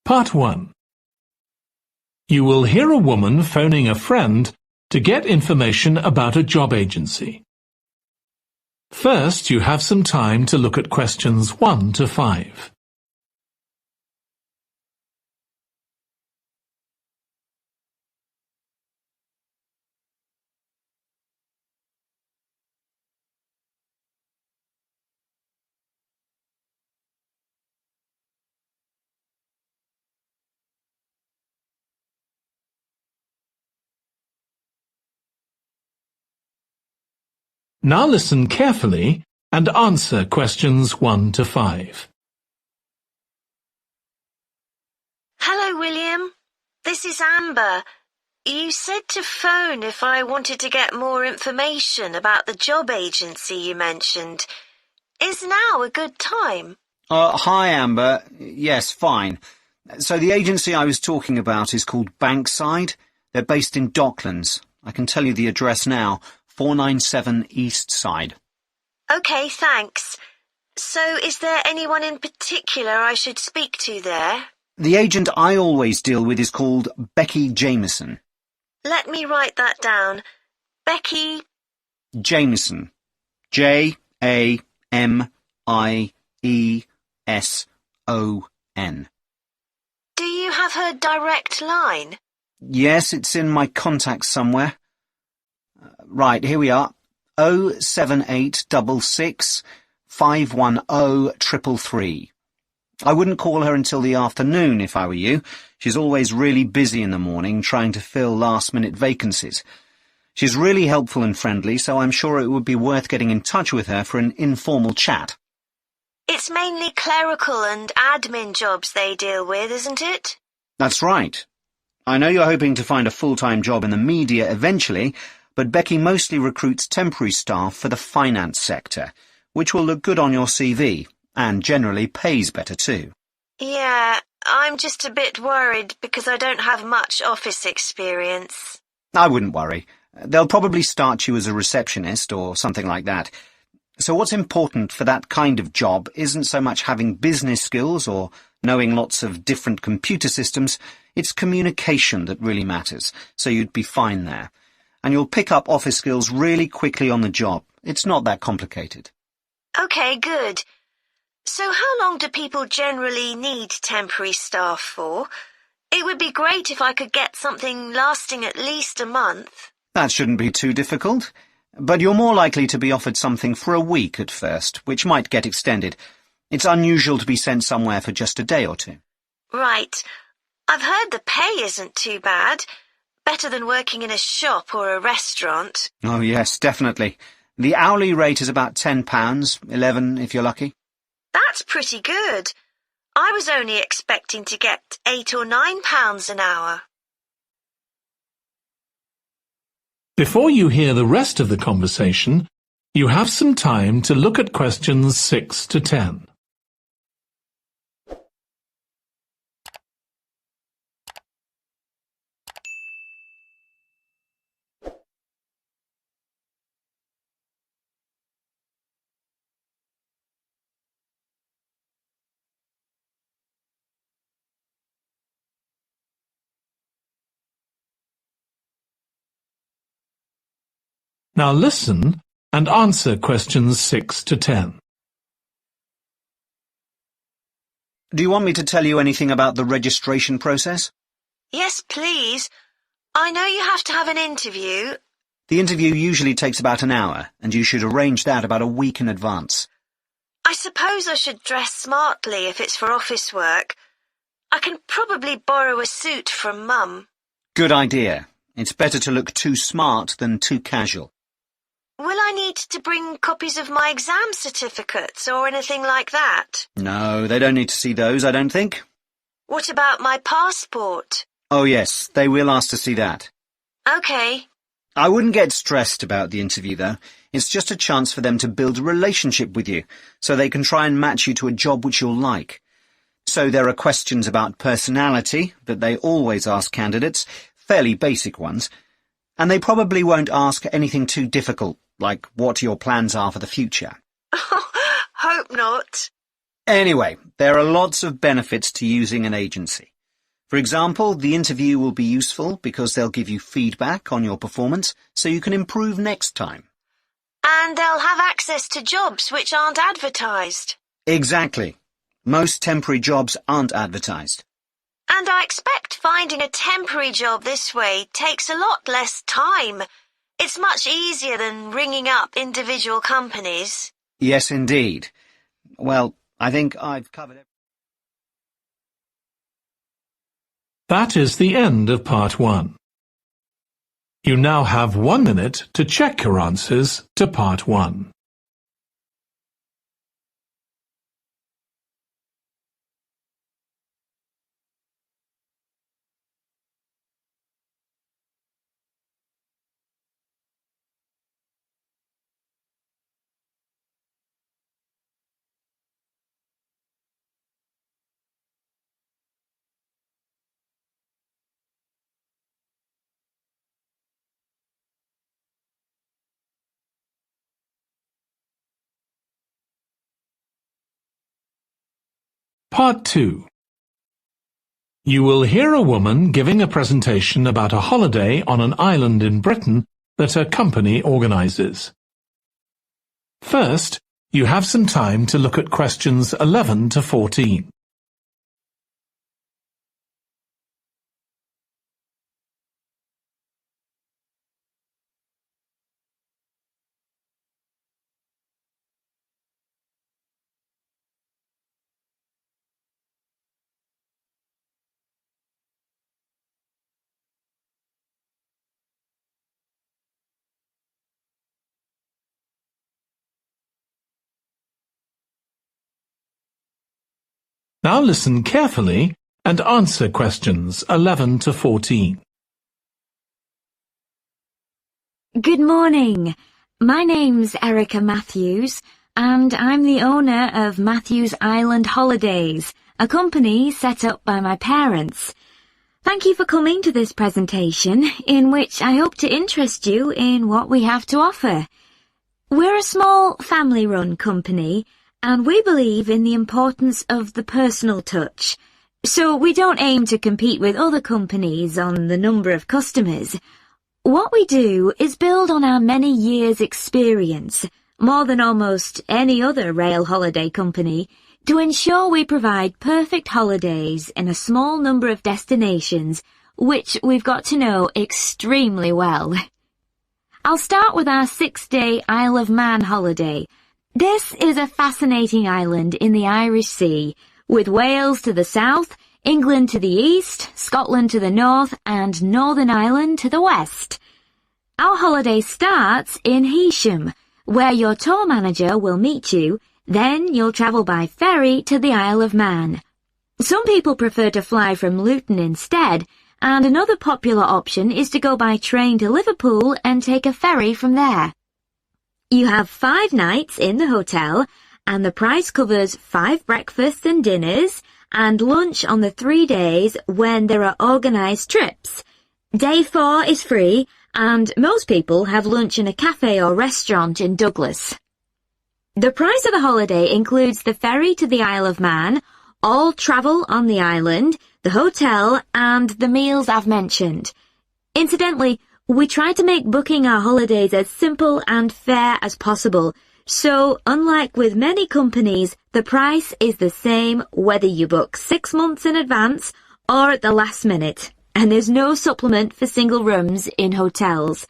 Part 1. You will hear a woman phoning a friend to get information about a job agency. First, you have some time to look at questions 1 to 5. Now listen carefully and answer questions 1 to 5. Hello, William. This is Amber. You said to phone if I wanted to get more information about the job agency you mentioned. Is now a good time? Hi, Amber. Yes, fine. So the agency I was talking about is called Bankside. They're based in Docklands. I can tell you the address now. 497 East Side. OK, thanks. So is there anyone in particular I should speak to there? The agent I always deal with is called Becky Jameson. Let me write that down. Becky Jameson. Jameson. Do you have her direct line? Yes, it's in my contacts somewhere. Right, here we are. 07866 510 333. I wouldn't call her until the afternoon if I were you. She's always really busy in the morning trying to fill last-minute vacancies. She's really helpful and friendly, so I'm sure it would be worth getting in touch with her for an informal chat. It's mainly clerical and admin jobs they deal with, isn't it? That's right. I know you're hoping to find a full-time job in the media eventually, but Becky mostly recruits temporary staff for the finance sector, which will look good on your CV, and generally pays better too. Yeah, I'm just a bit worried because I don't have much office experience. I wouldn't worry. They'll probably start you as a receptionist or something like that. So what's important for that kind of job isn't so much having business skills or knowing lots of different computer systems, it's communication that really matters, so you'd be fine there. And you'll pick up office skills really quickly on the job. It's not that complicated. OK, good. So how long do people generally need temporary staff for? It would be great if I could get something lasting at least a month. That shouldn't be too difficult. But you're more likely to be offered something for a week at first, which might get extended. It's unusual to be sent somewhere for just a day or two. Right. I've heard the pay isn't too bad. Better than working in a shop or a restaurant. Oh, yes, definitely. The hourly rate is about £10, $11 if you're lucky. That's pretty good. I was only expecting to get £8 or £9 an hour. Before you hear the rest of the conversation, you have some time to look at questions 6 to 10. Now listen and answer questions 6 to 10. Do you want me to tell you anything about the registration process? Yes, please. I know you have to have an interview. The interview usually takes about an hour, and you should arrange that about a week in advance. I suppose I should dress smartly if it's for office work. I can probably borrow a suit from Mum. Good idea. It's better to look too smart than too casual. Will I need to bring copies of my exam certificates or anything like that? No, they don't need to see those, I don't think. What about my passport? Oh yes, they will ask to see that. OK. I wouldn't get stressed about the interview, though. It's just a chance for them to build a relationship with you, so they can try and match you to a job which you'll like. So there are questions about personality that they always ask candidates, fairly basic ones, and they probably won't ask anything too difficult, like what your plans are for the future. Hope not. Anyway, there are lots of benefits to using an agency. For example, the interview will be useful because they'll give you feedback on your performance so you can improve next time. And they'll have access to jobs which aren't advertised. Exactly. Most temporary jobs aren't advertised. And I expect finding a temporary job this way takes a lot less time. It's much easier than ringing up individual companies. Yes, indeed. Well, I think I've covered everything. That is the end of part 1. You now have 1 minute to check your answers to part 1. Part 2. You will hear a woman giving a presentation about a holiday on an island in Britain that her company organises. First, you have some time to look at questions 11 to 14. Now listen carefully and answer questions 11 to 14. Good morning. My name's Erica Matthews, and I'm the owner of Matthews Island Holidays, a company set up by my parents. Thank you for coming to this presentation, in which I hope to interest you in what we have to offer. We're a small family-run company, and we believe in the importance of the personal touch. So we don't aim to compete with other companies on the number of customers. What we do is build on our many years' experience, more than almost any other rail holiday company, to ensure we provide perfect holidays in a small number of destinations, which we've got to know extremely well. I'll start with our 6-day Isle of Man holiday. This is a fascinating island in the Irish Sea, with Wales to the south, England to the east, Scotland to the north, and Northern Ireland to the west. Our holiday starts in Heysham, where your tour manager will meet you. Then you'll travel by ferry to the Isle of Man. Some people prefer to fly from Luton instead, and another popular option is to go by train to Liverpool and take a ferry from there. You have 5 nights in the hotel, and the price covers 5 breakfasts and dinners, and lunch on the 3 days when there are organised trips. Day 4 is free, and most people have lunch in a cafe or restaurant in Douglas. The price of the holiday includes the ferry to the Isle of Man, all travel on the island, the hotel, and the meals I've mentioned. Incidentally, we try to make booking our holidays as simple and fair as possible, so unlike with many companies, the price is the same whether you book 6 months in advance or at the last minute, and there's no supplement for single rooms in hotels.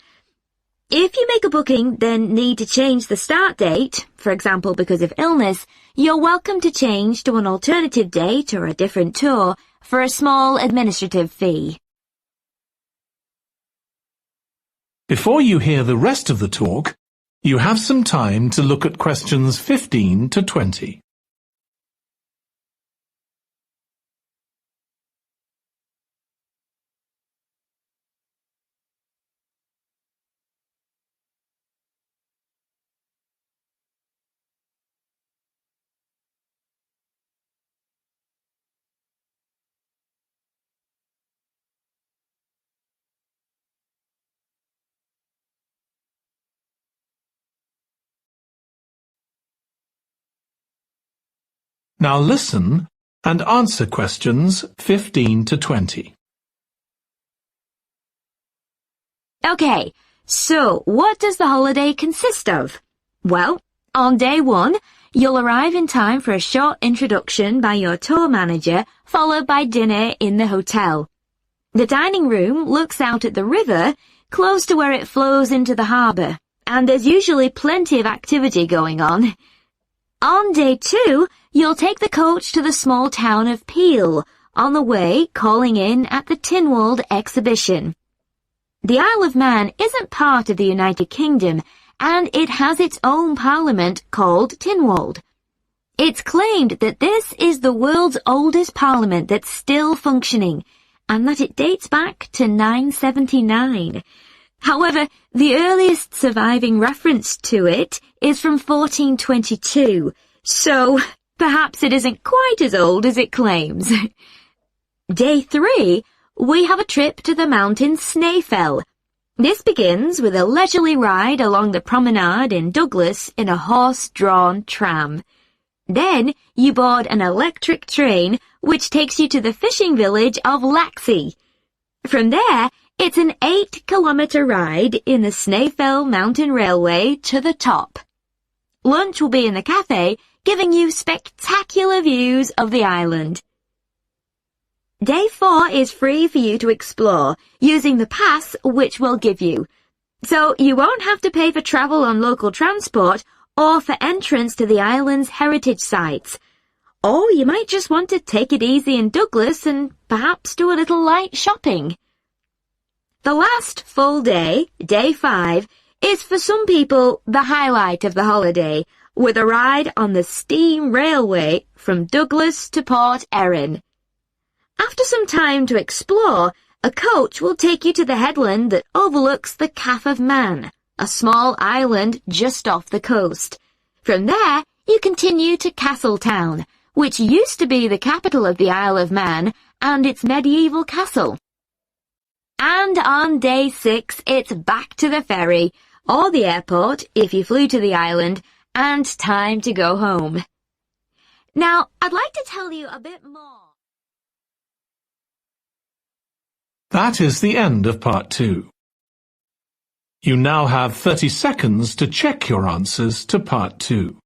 If you make a booking, then need to change the start date, for example because of illness, you're welcome to change to an alternative date or a different tour for a small administrative fee. Before you hear the rest of the talk, you have some time to look at questions 15 to 20. Now listen and answer questions 15 to 20. Okay, so what does the holiday consist of? Well, on day 1, you'll arrive in time for a short introduction by your tour manager, followed by dinner in the hotel. The dining room looks out at the river, close to where it flows into the harbour, and there's usually plenty of activity going on. On day 2, you'll take the coach to the small town of Peel, on the way calling in at the Tynwald exhibition. The Isle of Man isn't part of the United Kingdom, and it has its own parliament called Tynwald. It's claimed that this is the world's oldest parliament that's still functioning, and that it dates back to 979. However, the earliest surviving reference to it is from 1422, so perhaps it isn't quite as old as it claims. Day 3, we have a trip to the mountain Snaefell. This begins with a leisurely ride along the promenade in Douglas in a horse-drawn tram. Then you board an electric train which takes you to the fishing village of Laxey. From there, it's an 8-kilometre ride in the Snaefell Mountain Railway to the top. Lunch will be in the cafe, giving you spectacular views of the island. Day 4 is free for you to explore, using the pass which we'll give you. So you won't have to pay for travel on local transport or for entrance to the island's heritage sites. Or you might just want to take it easy in Douglas and perhaps do a little light shopping. The last full day, day 5, is for some people the highlight of the holiday, with a ride on the steam railway from Douglas to Port Erin. After some time to explore, a coach will take you to the headland that overlooks the Calf of Man, a small island just off the coast. From there, you continue to Castletown, which used to be the capital of the Isle of Man and its medieval castle. And on day 6, it's back to the ferry, or the airport if you flew to the island, and time to go home. Now, I'd like to tell you a bit more. That is the end of part 2. You now have 30 seconds to check your answers to part 2.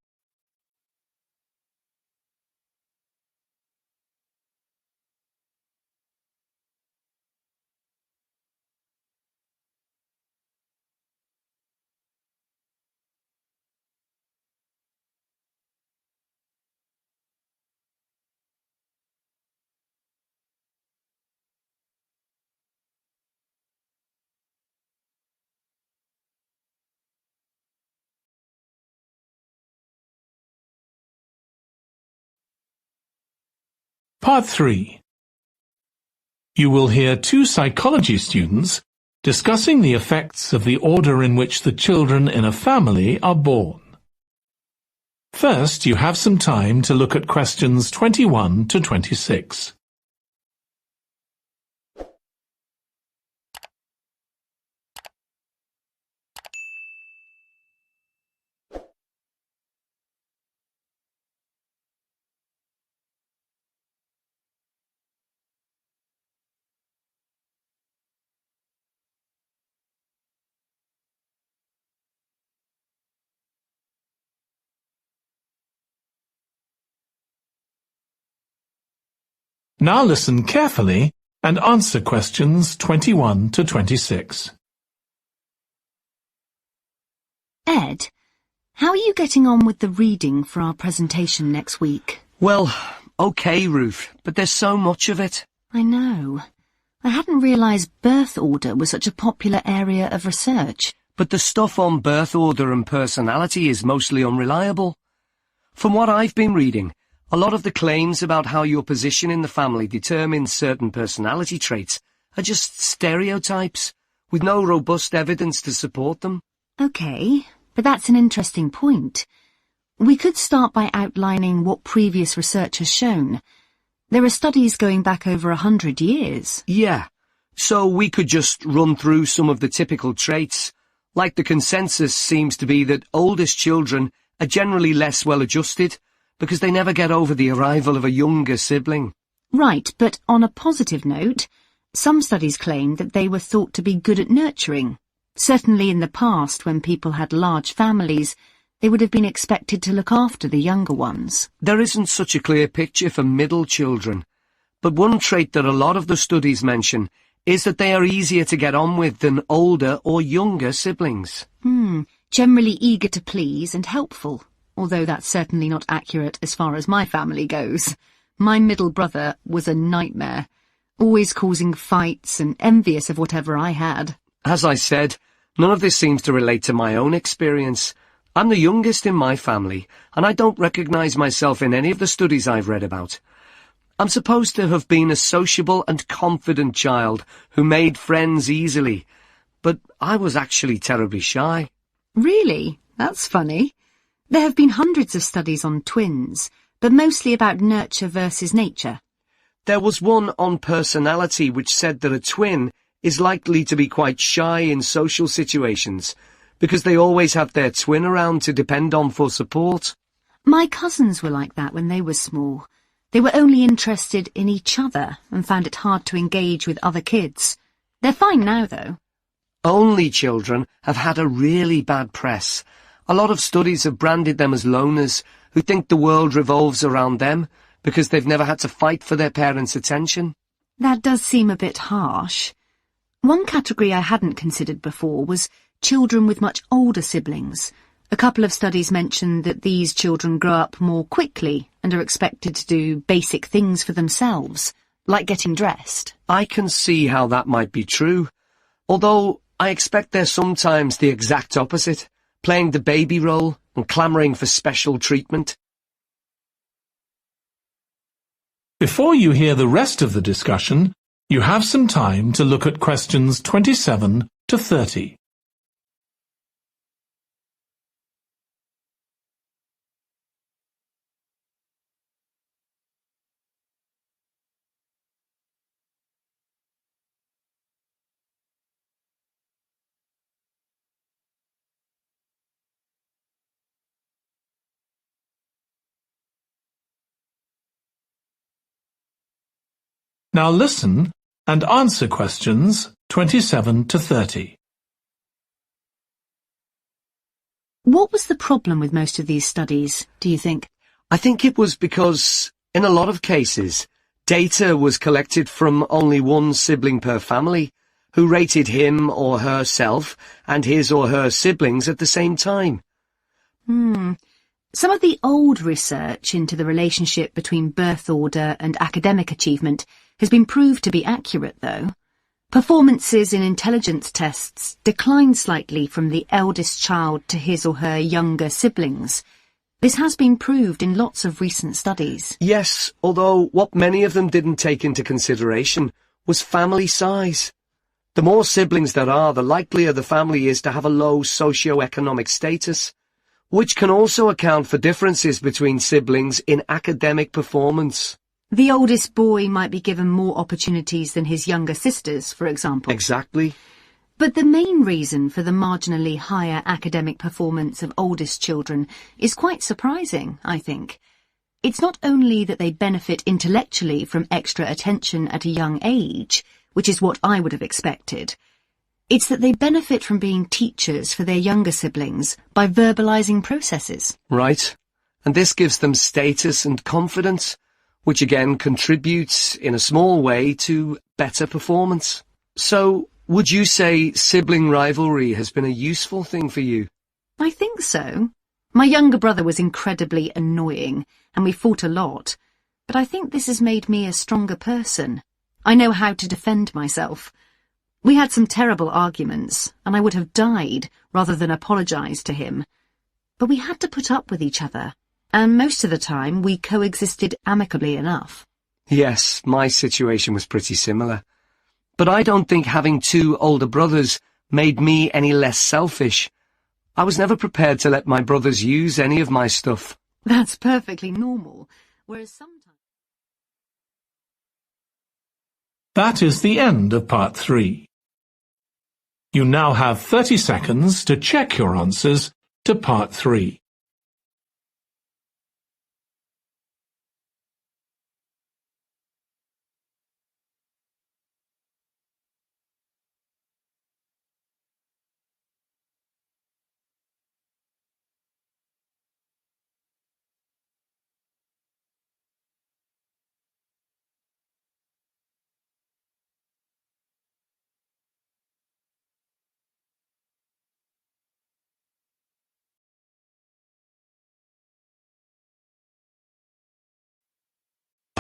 Part 3. You will hear 2 psychology students discussing the effects of the order in which the children in a family are born. First, you have some time to look at questions 21 to 26. Now listen carefully and answer questions 21 to 26. Ed, how are you getting on with the reading for our presentation next week? Well, okay, Ruth, but there's so much of it. I know. I hadn't realised birth order was such a popular area of research. But the stuff on birth order and personality is mostly unreliable. From what I've been reading, a lot of the claims about how your position in the family determines certain personality traits are just stereotypes, with no robust evidence to support them. Okay, but that's an interesting point. We could start by outlining what previous research has shown. There are studies going back over 100 years. Yeah, so we could just run through some of the typical traits. Like the consensus seems to be that oldest children are generally less well-adjusted, because they never get over the arrival of a younger sibling. Right, but on a positive note, some studies claim that they were thought to be good at nurturing. Certainly in the past, when people had large families, they would have been expected to look after the younger ones. There isn't such a clear picture for middle children, but one trait that a lot of the studies mention is that they are easier to get on with than older or younger siblings. Generally eager to please and helpful, although that's certainly not accurate as far as my family goes. My middle brother was a nightmare, always causing fights and envious of whatever I had. As I said, none of this seems to relate to my own experience. I'm the youngest in my family, and I don't recognise myself in any of the studies I've read about. I'm supposed to have been a sociable and confident child who made friends easily, but I was actually terribly shy. Really? That's funny. There have been hundreds of studies on twins, but mostly about nurture versus nature. There was one on personality which said that a twin is likely to be quite shy in social situations because they always have their twin around to depend on for support. My cousins were like that when they were small. They were only interested in each other and found it hard to engage with other kids. They're fine now, though. Only children have had a really bad press. A lot of studies have branded them as loners who think the world revolves around them because they've never had to fight for their parents' attention. That does seem a bit harsh. One category I hadn't considered before was children with much older siblings. A couple of studies mentioned that these children grow up more quickly and are expected to do basic things for themselves, like getting dressed. I can see how that might be true, although I expect they're sometimes the exact opposite, playing the baby role and clamouring for special treatment. Before you hear the rest of the discussion, you have some time to look at questions 27 to 30. Now listen and answer questions 27 to 30. What was the problem with most of these studies, do you think? I think it was because, in a lot of cases, data was collected from only one sibling per family, who rated him or herself and his or her siblings at the same time. Some of the old research into the relationship between birth order and academic achievement has been proved to be accurate, though. Performances in intelligence tests decline slightly from the eldest child to his or her younger siblings. This has been proved in lots of recent studies. Yes, although what many of them didn't take into consideration was family size. The more siblings there are, the likelier the family is to have a low socio-economic status, which can also account for differences between siblings in academic performance. The oldest boy might be given more opportunities than his younger sisters, for example. Exactly. But the main reason for the marginally higher academic performance of oldest children is quite surprising, I think. It's not only that they benefit intellectually from extra attention at a young age, which is what I would have expected. It's that they benefit from being teachers for their younger siblings by verbalizing processes. Right. And this gives them status and confidence, which again contributes in a small way to better performance. So, would you say sibling rivalry has been a useful thing for you? I think so. My younger brother was incredibly annoying, and we fought a lot, but I think this has made me a stronger person. I know how to defend myself. We had some terrible arguments, and I would have died rather than apologise to him. But we had to put up with each other, and most of the time we coexisted amicably enough. Yes, my situation was pretty similar. But I don't think having two older brothers made me any less selfish. I was never prepared to let my brothers use any of my stuff. That's perfectly normal, whereas sometimes... That is the end of part 3. You now have 30 seconds to check your answers to part 3.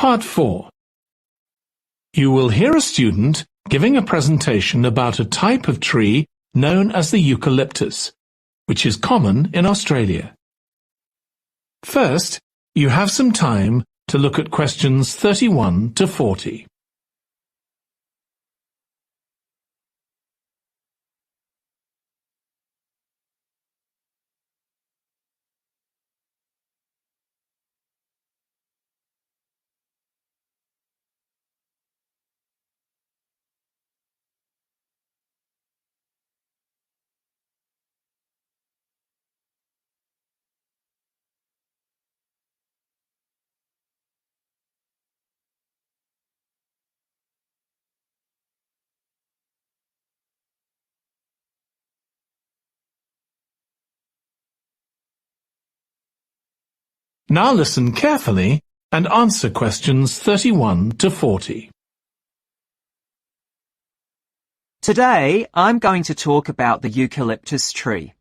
Part 4. You will hear a student giving a presentation about a type of tree known as the eucalyptus, which is common in Australia. First, you have some time to look at questions 31 to 40. Now listen carefully and answer questions 31 to 40. Today, I'm going to talk about the eucalyptus tree.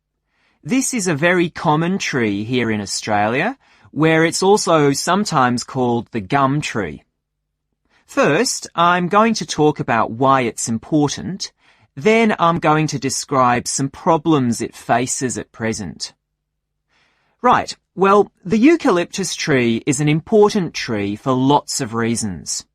This is a very common tree here in Australia, where it's also sometimes called the gum tree. First, I'm going to talk about why it's important. Then I'm going to describe some problems it faces at present. Right, well, the eucalyptus tree is an important tree for lots of reasons.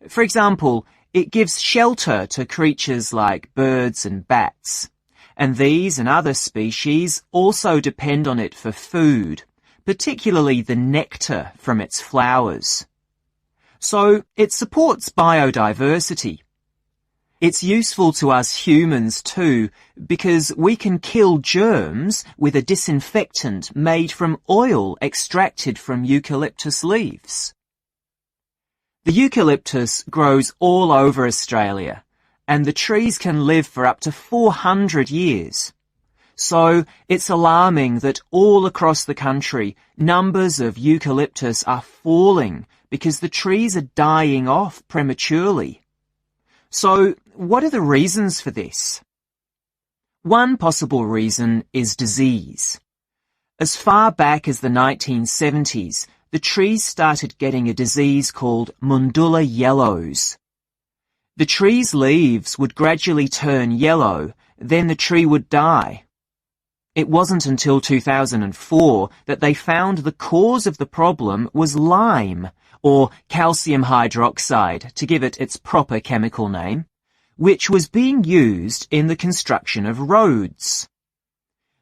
For example, it gives shelter to creatures like birds and bats, and these and other species also depend on it for food, particularly the nectar from its flowers. So it supports biodiversity. It's useful to us humans too, because we can kill germs with a disinfectant made from oil extracted from eucalyptus leaves. The eucalyptus grows all over Australia, and the trees can live for up to 400 years. So it's alarming that all across the country, numbers of eucalyptus are falling because the trees are dying off prematurely. So, what are the reasons for this? One possible reason is disease. As far back as the 1970s, the trees started getting a disease called Mundula yellows. The tree's leaves would gradually turn yellow, then the tree would die. It wasn't until 2004 that they found the cause of the problem was lime, or calcium hydroxide, to give it its proper chemical name, which was being used in the construction of roads.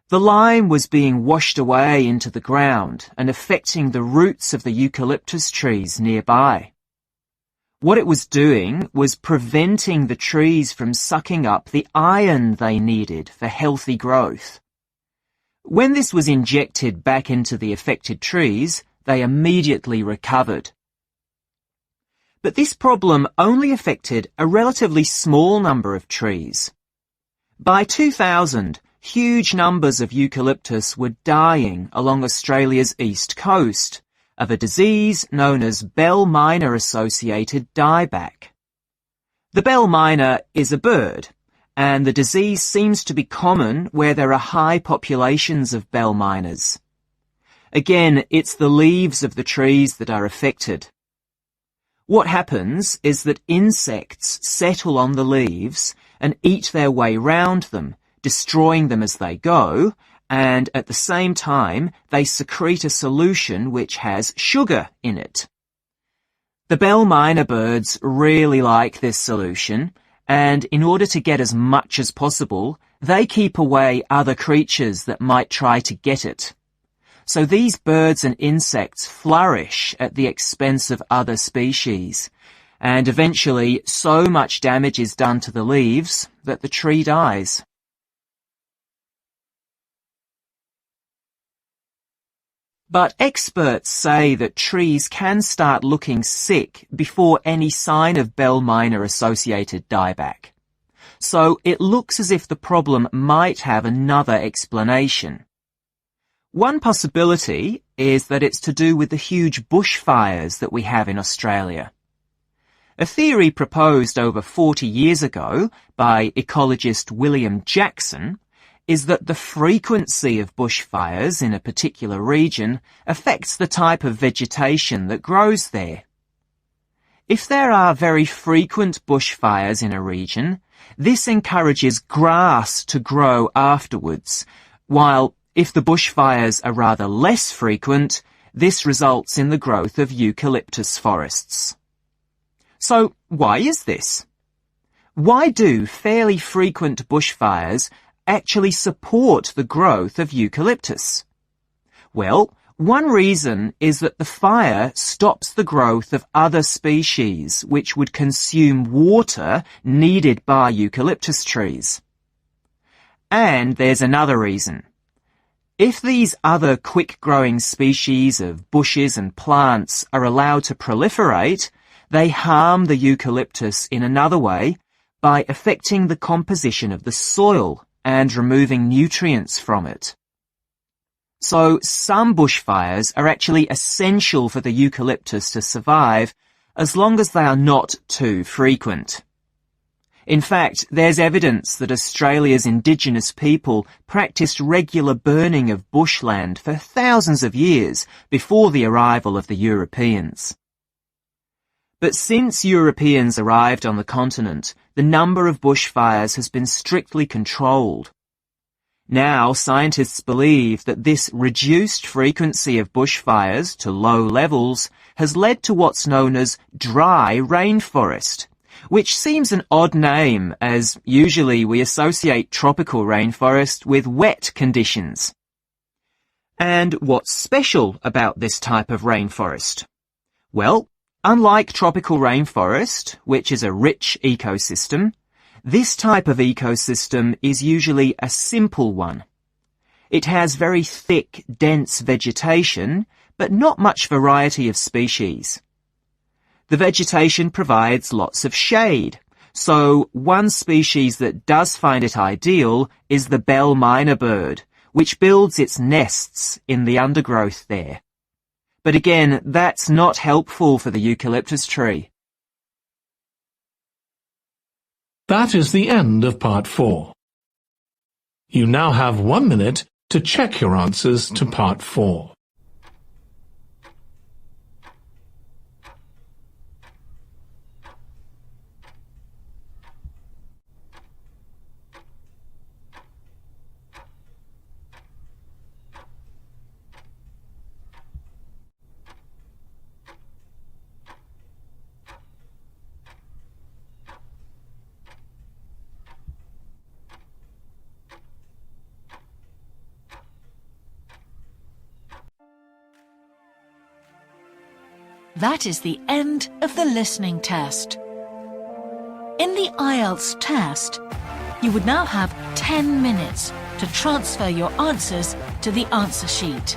The lime was being washed away into the ground and affecting the roots of the eucalyptus trees nearby. What it was doing was preventing the trees from sucking up the iron they needed for healthy growth. When this was injected back into the affected trees, they immediately recovered. But this problem only affected a relatively small number of trees. By 2000, huge numbers of eucalyptus were dying along Australia's east coast of a disease known as bell miner-associated dieback. The bell miner is a bird, and the disease seems to be common where there are high populations of bell miners. Again, it's the leaves of the trees that are affected. What happens is that insects settle on the leaves and eat their way round them, destroying them as they go, and at the same time they secrete a solution which has sugar in it. The bell miner birds really like this solution, and in order to get as much as possible, they keep away other creatures that might try to get it. So these birds and insects flourish at the expense of other species, and eventually so much damage is done to the leaves that the tree dies. But experts say that trees can start looking sick before any sign of bell miner-associated dieback. So it looks as if the problem might have another explanation. One possibility is that it's to do with the huge bushfires that we have in Australia. A theory proposed over 40 years ago by ecologist William Jackson is that the frequency of bushfires in a particular region affects the type of vegetation that grows there. If there are very frequent bushfires in a region, this encourages grass to grow afterwards, while if the bushfires are rather less frequent, this results in the growth of eucalyptus forests. So why is this? Why do fairly frequent bushfires actually support the growth of eucalyptus? Well, one reason is that the fire stops the growth of other species which would consume water needed by eucalyptus trees. And there's another reason. If these other quick-growing species of bushes and plants are allowed to proliferate, they harm the eucalyptus in another way by affecting the composition of the soil and removing nutrients from it. So some bushfires are actually essential for the eucalyptus to survive as long as they are not too frequent. In fact, there's evidence that Australia's Indigenous people practiced regular burning of bushland for thousands of years before the arrival of the Europeans. But since Europeans arrived on the continent, the number of bushfires has been strictly controlled. Now, scientists believe that this reduced frequency of bushfires to low levels has led to what's known as dry rainforest, which seems an odd name as usually we associate tropical rainforest with wet conditions. And what's special about this type of rainforest? Well, unlike tropical rainforest, which is a rich ecosystem, this type of ecosystem is usually a simple one. It has very thick, dense vegetation, but not much variety of species. The vegetation provides lots of shade, so one species that does find it ideal is the bell myna bird, which builds its nests in the undergrowth there. But again, that's not helpful for the eucalyptus tree. That is the end of part 4. You now have 1 minute to check your answers to part 4. That is the end of the listening test. In the IELTS test, you would now have 10 minutes to transfer your answers to the answer sheet.